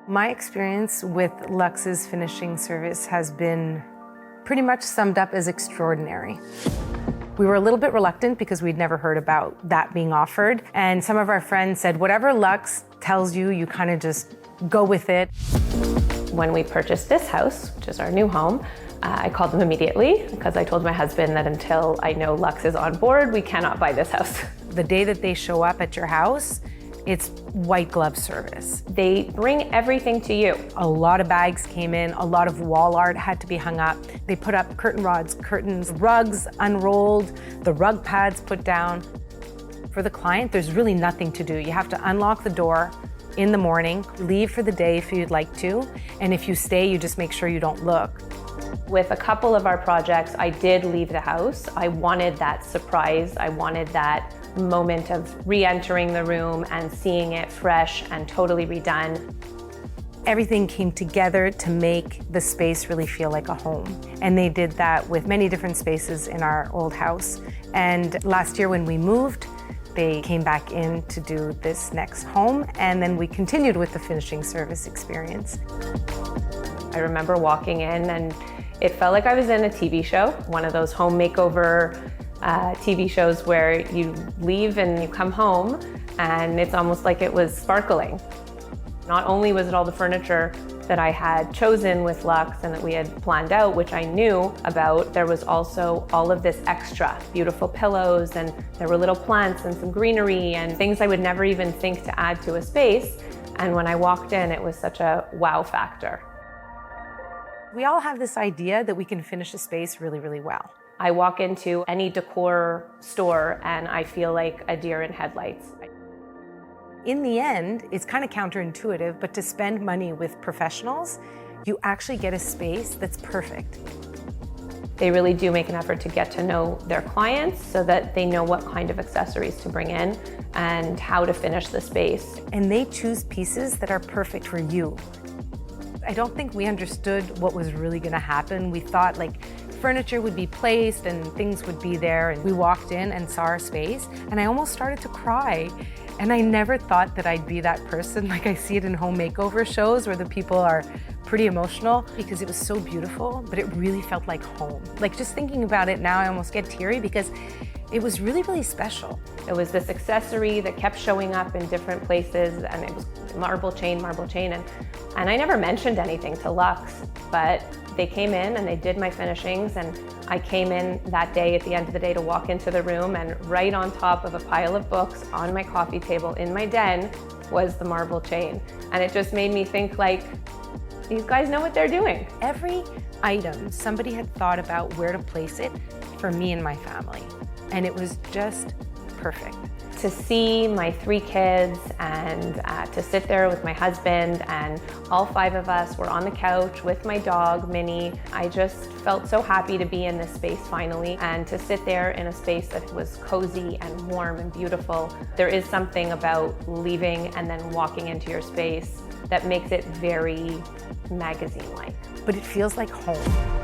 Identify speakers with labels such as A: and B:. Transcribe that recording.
A: My experience with Lux's finishing service has been pretty much summed up as extraordinary. We were a little bit reluctant because we'd never heard about that being offered. And some of our friends said, whatever Lux tells you, you kind of just go with it.
B: When we purchased this house, which is our new home, I called them immediately because I told my husband that until I know Lux is on board, we cannot buy this house.
A: The day that they show up at your house, it's white glove service.
B: They bring everything to you.
A: A lot of bags came in, a lot of wall art had to be hung up. They put up curtain rods, curtains, rugs unrolled, the rug pads put down. For the client, there's really nothing to do. You have to unlock the door in the morning, leave for the day if you'd like to, and if you stay, you just make sure you don't look.
B: With a couple of our projects, I did leave the house. I wanted that surprise. I wanted that moment of re-entering the room and seeing it fresh and totally redone.
A: Everything came together to make the space really feel like a home. And they did that with many different spaces in our old house. And last year when we moved, they came back in to do this next home, and then we continued with the finishing service experience.
B: I remember walking in and it felt like I was in a TV show, one of those home makeover TV shows where you leave and you come home and it's almost like it was sparkling. Not only was it all the furniture that I had chosen with Lux and that we had planned out, which I knew about, there was also all of this extra, beautiful pillows, and there were little plants and some greenery and things I would never even think to add to a space. And when I walked in, it was such a wow factor.
A: We all have this idea that we can finish a space really, really well.
B: I walk into any decor store and I feel like a deer in headlights.
A: In the end, it's kind of counterintuitive, but to spend money with professionals, you actually get a space that's perfect.
B: They really do make an effort to get to know their clients so that they know what kind of accessories to bring in and how to finish the space.
A: And they choose pieces that are perfect for you. I don't think we understood what was really going to happen. We thought like furniture would be placed and things would be there, and we walked in and saw our space and I almost started to cry. And I never thought that I'd be that person. Like I see it in home makeover shows where the people are pretty emotional because it was so beautiful, but it really felt like home. Like just thinking about it now, I almost get teary because it was really, really special.
B: It was this accessory that kept showing up in different places, and it was marble chain, and I never mentioned anything to Lux, but they came in and they did my finishings, and I came in that day at the end of the day to walk into the room, and right on top of a pile of books on my coffee table in my den was the marble chain. And it just made me think like, these guys know what they're doing.
A: Every item, somebody had thought about where to place it for me and my family. And it was just perfect.
B: To see my 3 kids and to sit there with my husband, and all 5 of us were on the couch with my dog, Minnie. I just felt so happy to be in this space finally, and to sit there in a space that was cozy and warm and beautiful. There is something about leaving and then walking into your space that makes it very magazine-like.
A: But it feels like home.